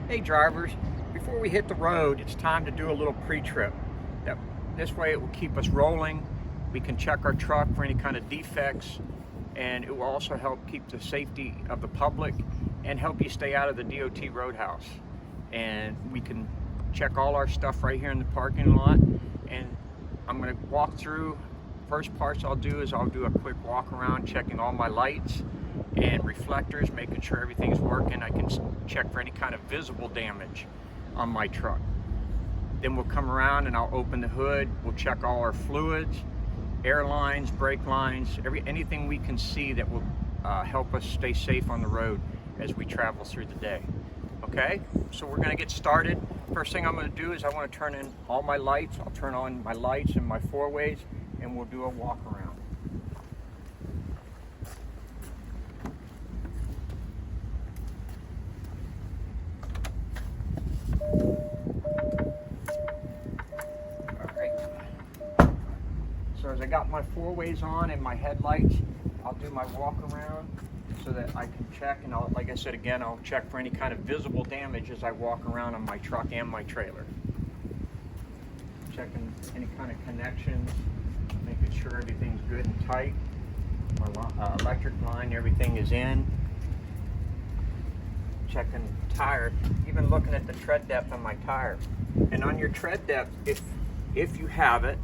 Hey drivers, before we hit the road, it's time to do a little pre-trip. This way it will keep us rolling. We can check our truck for any kind of defects, and it will also help keep the safety of the public and help you stay out of the DOT roadhouse. And we can check all our stuff right here in the parking lot. And I'm going to walk through. First parts I'll do is I'll do a quick walk around checking all my lights and reflectors, making sure everything's working. I can check for any kind of visible damage on my truck. Then we'll come around and I'll open the hood. We'll check all our fluids, air lines, brake lines, anything we can see that will help us stay safe on the road as we travel through the day. Okay, so we're going to get started. First thing I'm going to do is I want to turn in all my lights. I'll turn on my lights and my four-ways, and we'll do a walk around. So as I got my four-ways on and my headlights, I'll do my walk around so that I can check, and like I said again, I'll check for any kind of visible damage as I walk around on my truck and my trailer. Checking any kind of connections, making sure everything's good and tight. My electric line, everything is in. Checking tire, even looking at the tread depth on my tire. And on your tread depth, if you have it,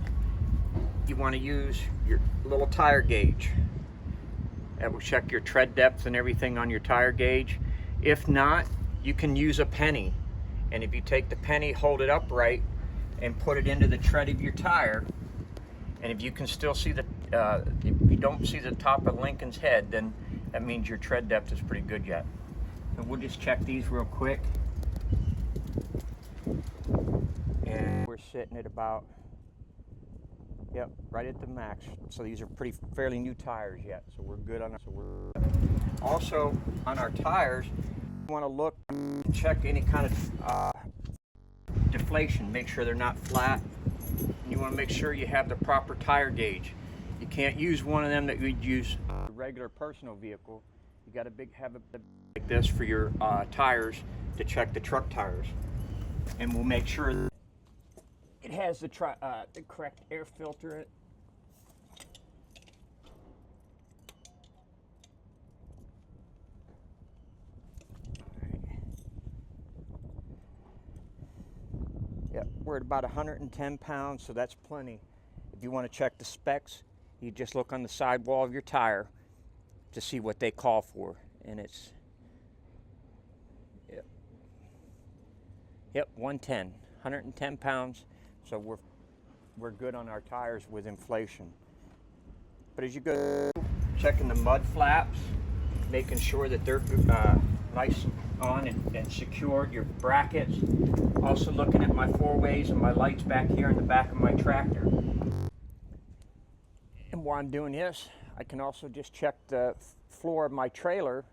you want to use your little tire gauge. That will check your tread depth and everything on your tire gauge. If not, you can use a penny. And if you take the penny, hold it upright, and put it into the tread of your tire, and if you can still see if you don't see the top of Lincoln's head, then that means your tread depth is pretty good yet. So we'll just check these real quick. And we're sitting at about, yep, right at the max. So these are fairly new tires yet. So we're good on that. Also on our tires, we want to look and check any kind of deflation. Make sure they're not flat. And you want to make sure you have the proper tire gauge. You can't use one of them that you'd use a regular personal vehicle. You got to have a like this for your tires to check the truck tires. And we'll make sure that it has the correct air filter in it. Yep, we're at about 110 pounds, so that's plenty. If you want to check the specs, you just look on the sidewall of your tire to see what they call for, and it's yep 110 pounds. So we're good on our tires with inflation. But as you go, checking the mud flaps, making sure that they're nice on and secured, your brackets. Also looking at my four-ways and my lights back here in the back of my tractor. And while I'm doing this, I can also just check the floor of my trailer,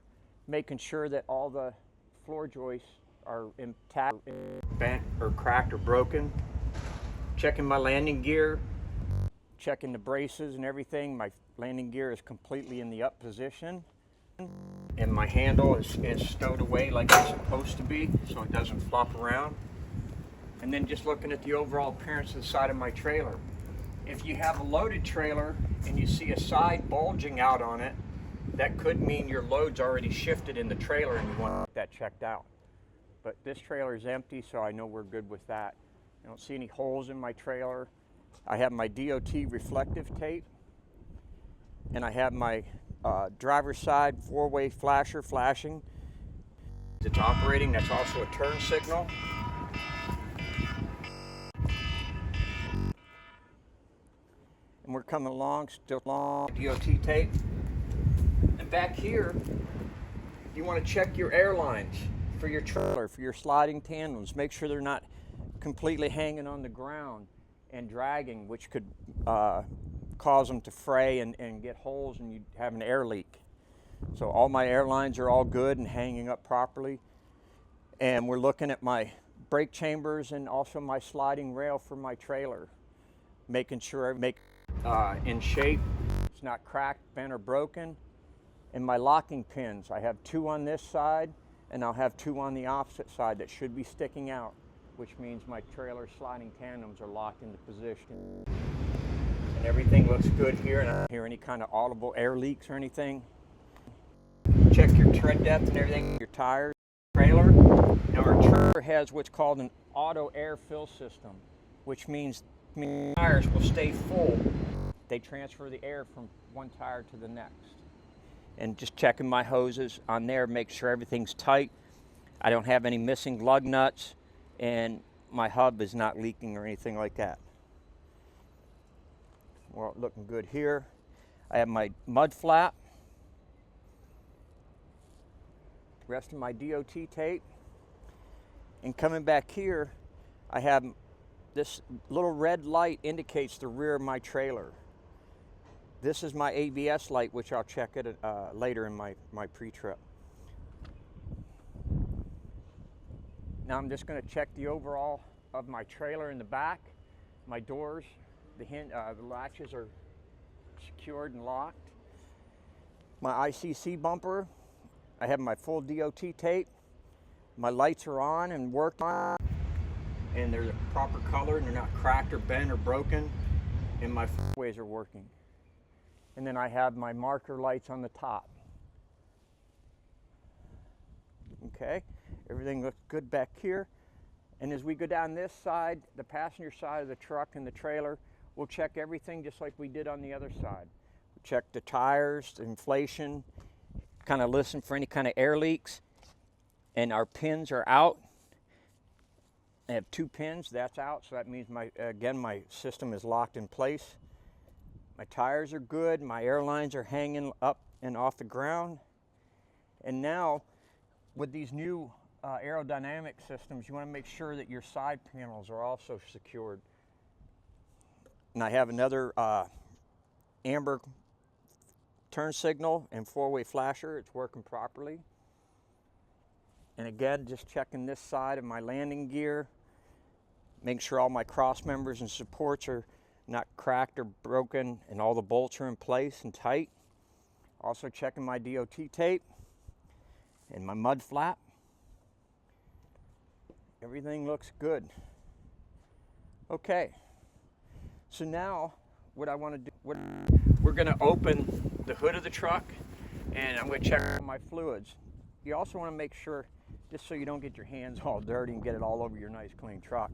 making sure that all the floor joists are intact, bent or cracked or broken. Checking my landing gear, checking the braces and everything. My landing gear is completely in the up position. And my handle is stowed away like it's supposed to be, so it doesn't flop around. And then just looking at the overall appearance of the side of my trailer. If you have a loaded trailer and you see a side bulging out on it, that could mean your load's already shifted in the trailer and you want to get that checked out. But this trailer is empty, so I know we're good with that. I don't see any holes in my trailer. I have my DOT reflective tape, and I have my driver's side four-way flasher flashing. It's operating. That's also a turn signal. And we're coming along, still long DOT tape. And back here, you want to check your air lines for your trailer, for your sliding tandems. Make sure they're not completely hanging on the ground and dragging, which could cause them to fray and get holes and you have an air leak. So all my air lines are all good and hanging up properly. And we're looking at my brake chambers and also my sliding rail for my trailer, making sure I in shape, it's not cracked, bent, or broken. And my locking pins, I have two on this side and I'll have two on the opposite side that should be sticking out, which means my trailer sliding tandems are locked into position. And everything looks good here, and I don't hear any kind of audible air leaks or anything. Check your tread depth and everything, your tires, trailer. Now our trailer has what's called an auto air fill system, which means tires will stay full. They transfer the air from one tire to the next. And just checking my hoses on there, make sure everything's tight. I don't have any missing lug nuts, and my hub is not leaking or anything like that. Well, looking good here. I have my mud flap, rest of my DOT tape, and coming back here, I have this little red light indicates the rear of my trailer. This is my ABS light, which I'll check it later in my pre-trip. Now I'm just going to check the overall of my trailer in the back. My doors, the latches are secured and locked. My ICC bumper, I have my full DOT tape. My lights are on and worked on, and they're the proper color, and they're not cracked or bent or broken, and my ways are working. And then I have my marker lights on the top. Okay, everything looks good back here. And as we go down this side, the passenger side of the truck and the trailer, we'll check everything just like we did on the other side. We'll check the tires, the inflation, kind of listen for any kind of air leaks. And our pins are out. I have 2 pins, that's out, so that means again my system is locked in place. My tires are good, my airlines are hanging up and off the ground. And now, with these new aerodynamic systems, you want to make sure that your side panels are also secured. And I have another amber turn signal and 4-way flasher. It's working properly. And again, just checking this side of my landing gear. Make sure all my cross members and supports are not cracked or broken, and all the bolts are in place and tight. Also checking my DOT tape and my mud flap. Everything looks good. Okay, so now what I want to do, we're going to open the hood of the truck, and I'm going to check my fluids. You also want to make sure, just so you don't get your hands all dirty and get it all over your nice clean truck,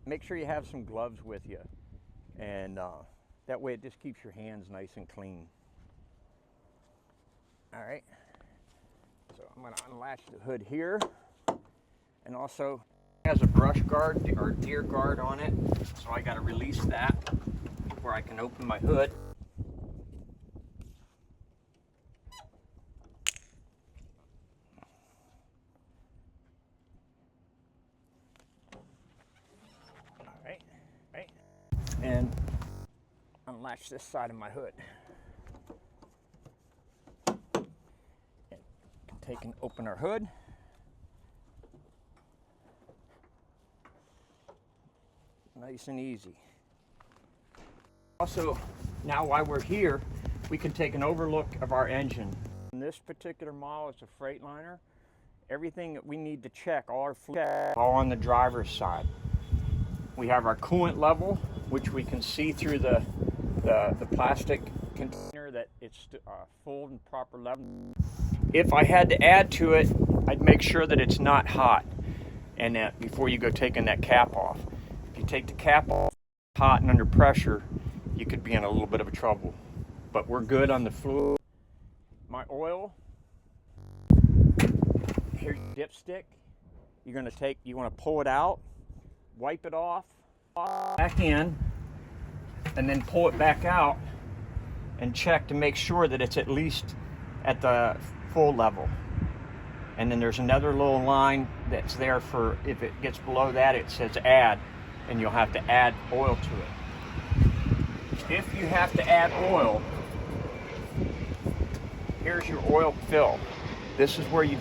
make sure you have some gloves with you, and that way it just keeps your hands nice and clean. All right, so I'm going to unlatch the hood here, and also it has a brush guard or deer guard on it, so I got to release that before I can open my hood. And unlatch this side of my hood. And take and open our hood. Nice and easy. Also, now while we're here, we can take an overlook of our engine. In this particular model, it's a Freightliner. Everything that we need to check, all our fluids, all on the driver's side. We have our coolant level, which we can see through the plastic container that it's full and proper level. If I had to add to it, I'd make sure that it's not hot, and that before you go taking that cap off. If you take the cap off hot and under pressure, you could be in a little bit of trouble. But we're good on the fluid. My oil, here's your dipstick. You want to pull it out, wipe it off, back in, and then pull it back out and check to make sure that it's at least at the full level. And then there's another little line that's there for, if it gets below that, it says add, and you'll have to add oil to it. If you have to add oil, here's your oil fill. This is where you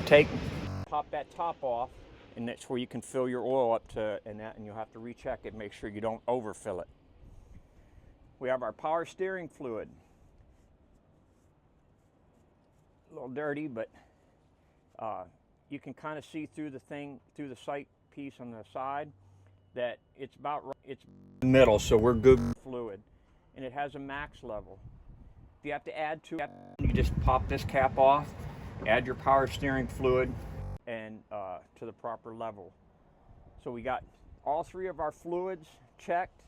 pop that top off, and that's where you can fill your oil up to, and you'll have to recheck it, make sure you don't overfill it. We have our power steering fluid. A little dirty, but you can kind of see through the thing, through the sight piece on the side, that it's about right, it's middle, so we're good fluid, and it has a max level. If you have to add to it, you just pop this cap off, add your power steering fluid, and to the proper level. So we got all three of our fluids checked,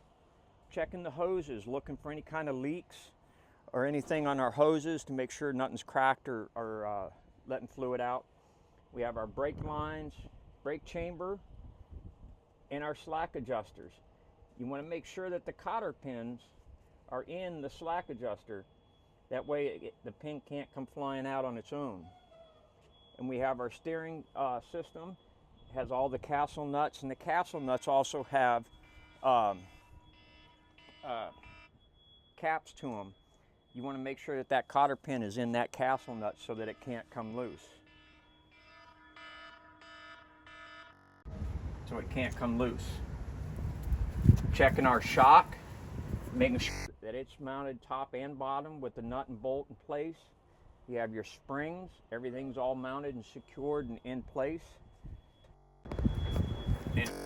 checking the hoses, looking for any kind of leaks or anything on our hoses to make sure nothing's cracked or letting fluid out. We have our brake lines, brake chamber, and our slack adjusters. You want to make sure that the cotter pins are in the slack adjuster. That way the pin can't come flying out on its own. And we have our steering system. It has all the castle nuts, and the castle nuts also have caps to them. You want to make sure that that cotter pin is in that castle nut so that it can't come loose. So it can't come loose. Checking our shock, making sure that it's mounted top and bottom with the nut and bolt in place. You have your springs, everything's all mounted and secured and in place.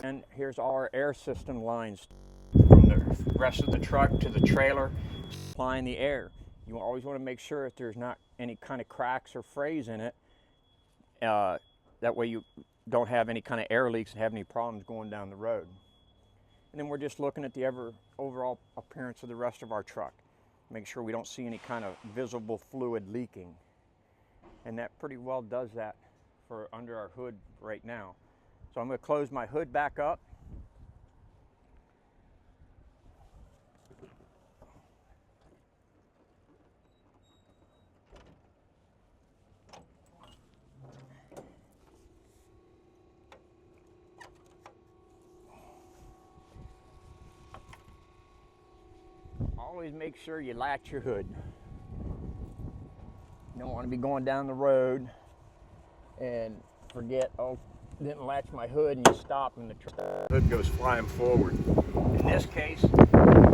And here's all our air system lines from the rest of the truck to the trailer, supplying the air. You always want to make sure that there's not any kind of cracks or frays in it. That way you don't have any kind of air leaks and have any problems going down the road. And then we're just looking at the overall appearance of the rest of our truck. Make sure we don't see any kind of visible fluid leaking. And that pretty well does that for under our hood right now. So I'm going to close my hood back up. Always make sure you latch your hood. You don't want to be going down the road and forget, oh, didn't latch my hood, and you stop and the hood goes flying forward. In this case, a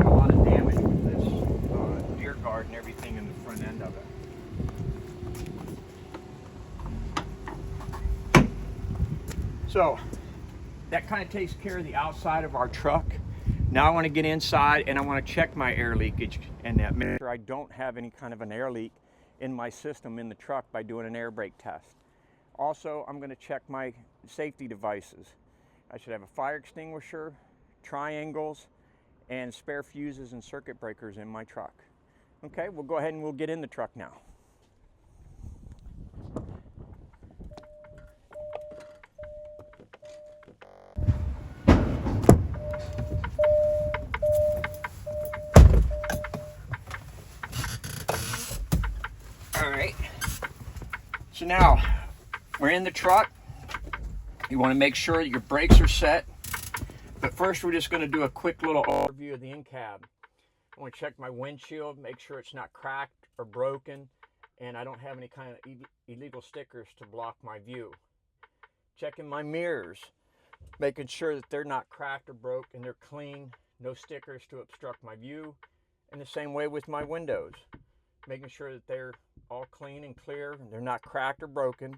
lot of damage with this deer guard and everything in the front end of it. So that kind of takes care of the outside of our truck. Now I want to get inside and I want to check my air leakage and that, make sure I don't have any kind of an air leak in my system in the truck by doing an air brake test. Also, I'm going to check my safety devices. I should have a fire extinguisher, triangles, and spare fuses and circuit breakers in my truck. Okay, we'll go ahead and we'll get in the truck now. All right, so now we're in the truck. You want to make sure that your brakes are set. But first we're just going to do a quick little overview of the in-cab. I want to check my windshield, make sure it's not cracked or broken, and I don't have any kind of illegal stickers to block my view. Checking my mirrors, making sure that they're not cracked or broke and they're clean, no stickers to obstruct my view. And the same way with my windows, making sure that they're all clean and clear and they're not cracked or broken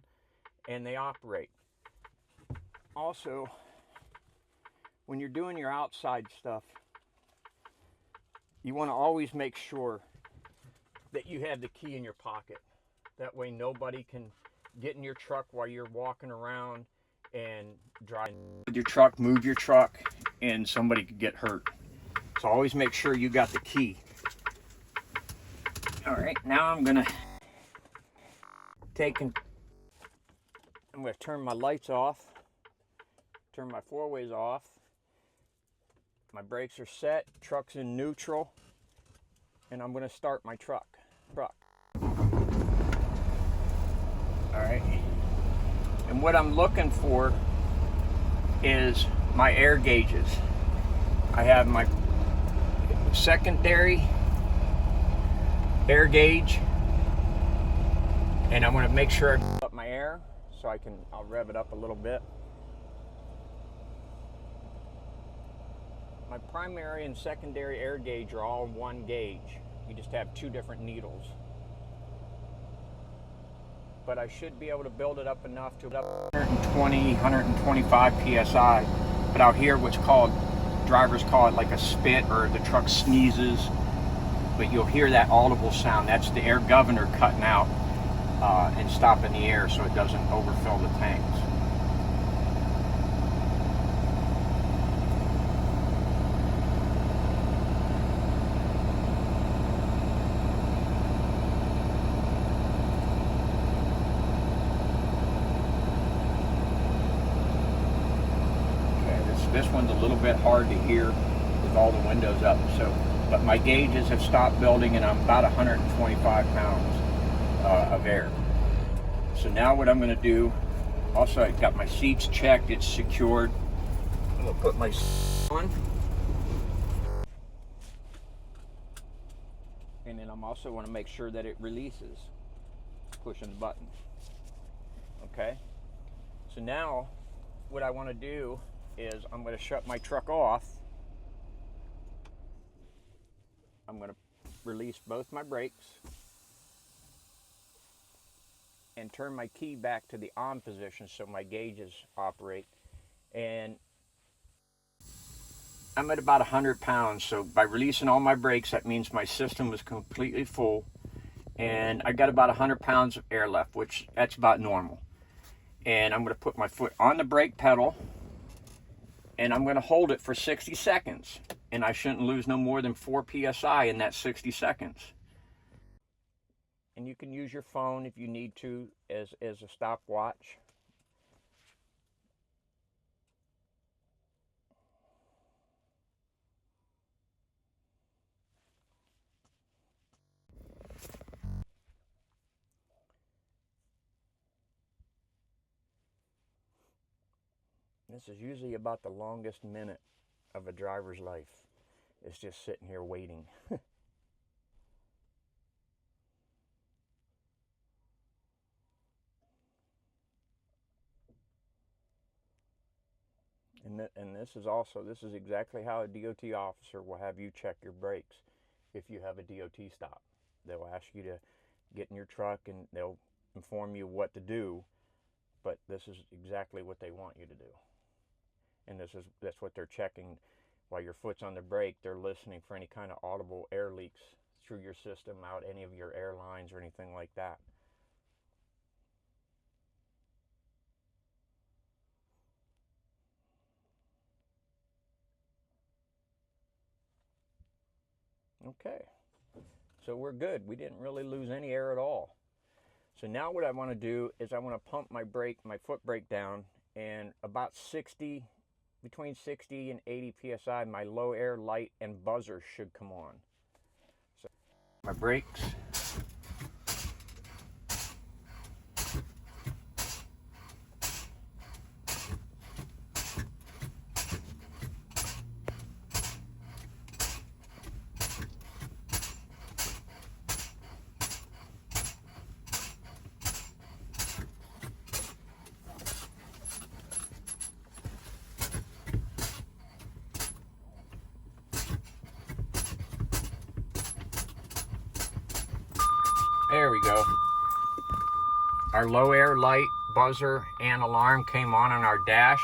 and they operate. Also, when you're doing your outside stuff, you want to always make sure that you have the key in your pocket. That way nobody can get in your truck while you're walking around and driving with your truck, move your truck, and somebody could get hurt. So always make sure you got the key. All right, now I'm gonna turn my lights off, turn my four-ways off. My brakes are set, truck's in neutral, and I'm gonna start my truck. All right, and what I'm looking for is my air gauges. I have my secondary air gauge, and I want to make sure I up my air so I'll rev it up a little bit. My primary and secondary air gauge are all one gauge. You just have two different needles. but I should be able to build it up enough to about 120, 125 PSI. But I'll hear what's called, drivers call it like a spit, or the truck sneezes. But you'll hear that audible sound. That's the air governor cutting out and stopping the air so it doesn't overfill the tanks. This one's a little bit hard to hear with all the windows up. So, but my gauges have stopped building, and I'm about 125 pounds of air. So now what I'm going to do, also I got my seats checked, it's secured. I'm going to put my on, and then I'm also want to make sure that it releases, pushing the button. Okay. So now what I want to do is I'm going to shut my truck off. I'm going to release both my brakes and turn my key back to the on position so my gauges operate. And I'm at about 100 pounds, so by releasing all my brakes, that means my system was completely full, and I got about 100 pounds of air left, which that's about normal. And I'm going to put my foot on the brake pedal, and I'm going to hold it for 60 seconds. And I shouldn't lose no more than 4 PSI in that 60 seconds. And you can use your phone if you need to as a stopwatch. This is usually about the longest minute of a driver's life. It's just sitting here waiting. And this is exactly how a DOT officer will have you check your brakes if you have a DOT stop. They'll ask you to get in your truck and they'll inform you what to do, but this is exactly what they want you to do. And that's what they're checking. While your foot's on the brake, they're listening for any kind of audible air leaks through your system, out any of your air lines or anything like that. Okay, so we're good. We didn't really lose any air at all. So now what I want to do is I want to pump my foot brake down, and about between 60 and 80 PSI, my low air light and buzzer should come on. So my brakes. There we go. Our low air light, buzzer, and alarm came on our dash.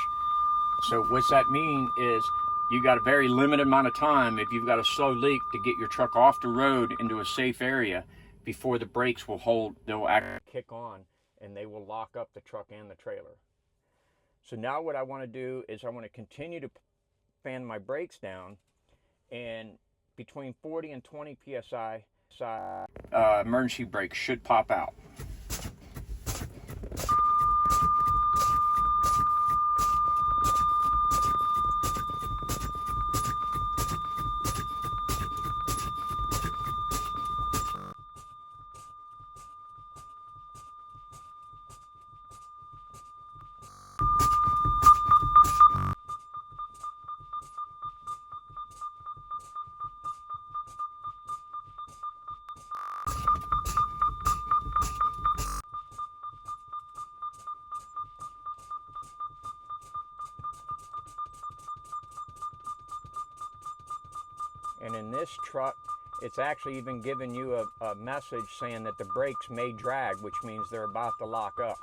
So what's that mean is you got a very limited amount of time, if you've got a slow leak, to get your truck off the road into a safe area before the brakes will hold. They'll actually kick on and they will lock up the truck and the trailer. So now what I want to do is I want to continue to fan my brakes down, and between 40 and 20 PSI, emergency brake should pop out. And in this truck, It's actually even giving you a message saying that the brakes may drag, which means they're about to lock up.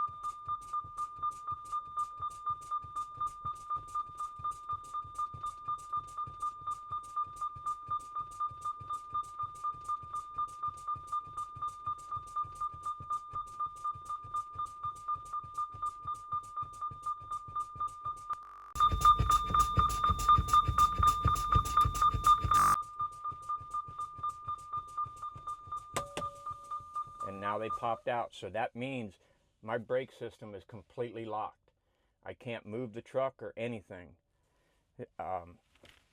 And now they popped out, so that means my brake system is completely locked. I can't move the truck or anything.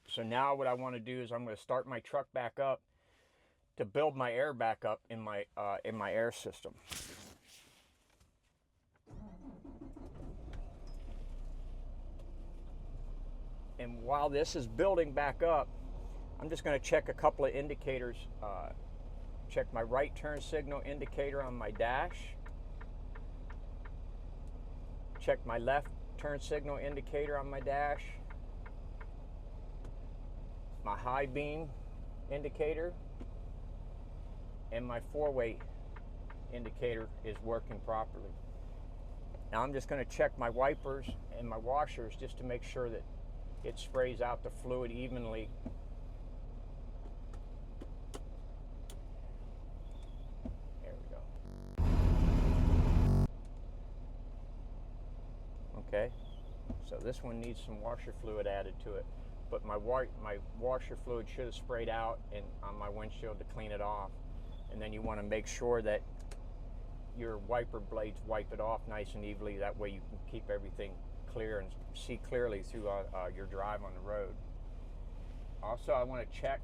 So now what I want to do is I'm going to start my truck back up to build my air back up in my air system. And while this is building back up, I'm just going to check a couple of indicators. Check my right turn signal indicator on my dash. Check my left turn signal indicator on my dash. My high beam indicator. And my four-way indicator is working properly. Now I'm just going to check my wipers and my washers just to make sure that it sprays out the fluid evenly. Okay, so this one needs some washer fluid added to it, but my washer fluid should have sprayed out and on my windshield to clean it off. And then you want to make sure that your wiper blades wipe it off nice and evenly. That way you can keep everything clear and see clearly through your drive on the road. Also, I want to check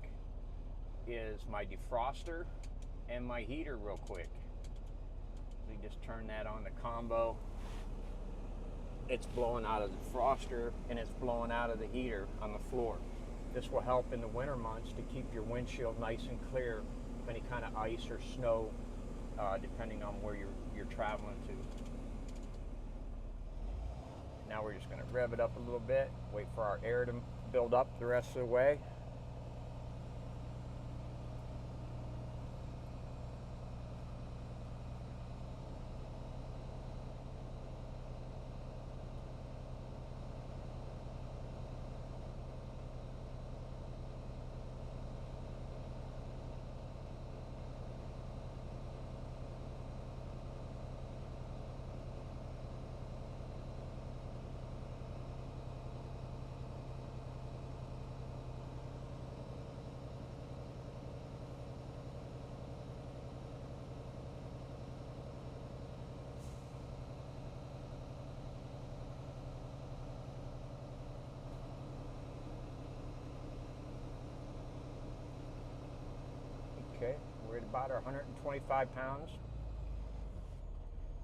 is my defroster and my heater real quick. We just turn that on the combo. It's blowing out of the defroster and it's blowing out of the heater on the floor. This will help in the winter months to keep your windshield nice and clear of any kind of ice or snow, depending on where you're traveling to. Now we're just going to rev it up a little bit, wait for our air to build up the rest of the way. Okay, we're at about our 125 pounds.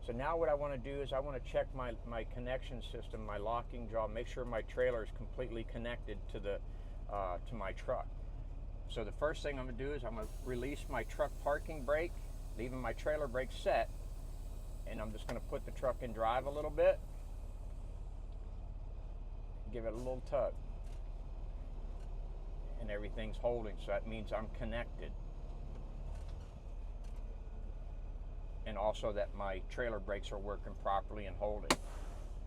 So now what I want to do is I want to check my connection system, my locking jaw, make sure my trailer is completely connected to my truck. So the first thing I'm going to do is I'm going to release my truck parking brake, leaving my trailer brake set, and I'm just going to put the truck in drive a little bit, give it a little tug, and everything's holding, so that means I'm connected. And also that my trailer brakes are working properly and holding.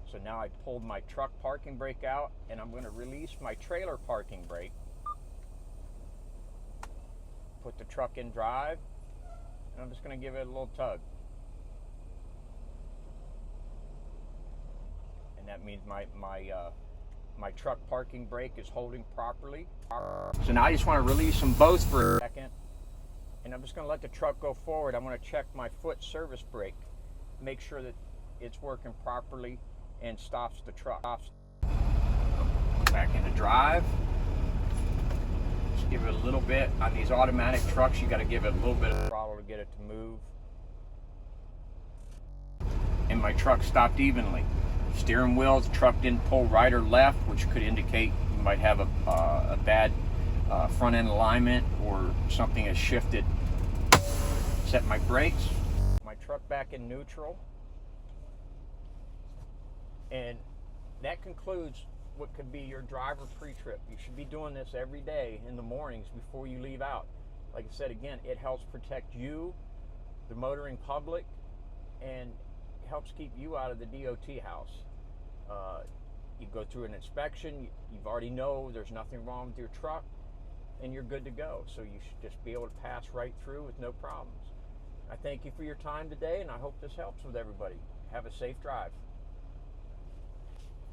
So now I pulled my truck parking brake out and I'm going to release my trailer parking brake. Put the truck in drive and I'm just going to give it a little tug. And that means my truck parking brake is holding properly. So now I just want to release them both for a second. And I'm just going to let the truck go forward. I want to check my foot service brake, make sure that it's working properly and stops the truck. Back into drive. Just give it a little bit. On these automatic trucks, you got to give it a little bit of throttle to get it to move. And my truck stopped evenly. Steering wheel, the truck didn't pull right or left, which could indicate you might have a bad front end alignment or something has shifted. Set my brakes, my truck back in neutral, and that concludes what could be your driver pre-trip. You should be doing this every day in the mornings before you leave out. like I said again, it helps protect you, the motoring public, and helps keep you out of the DOT house. You go through an inspection, you've already know there's nothing wrong with your truck, and you're good to go. So you should just be able to pass right through with no problems. I thank you for your time today, and I hope this helps with everybody. Have a safe drive.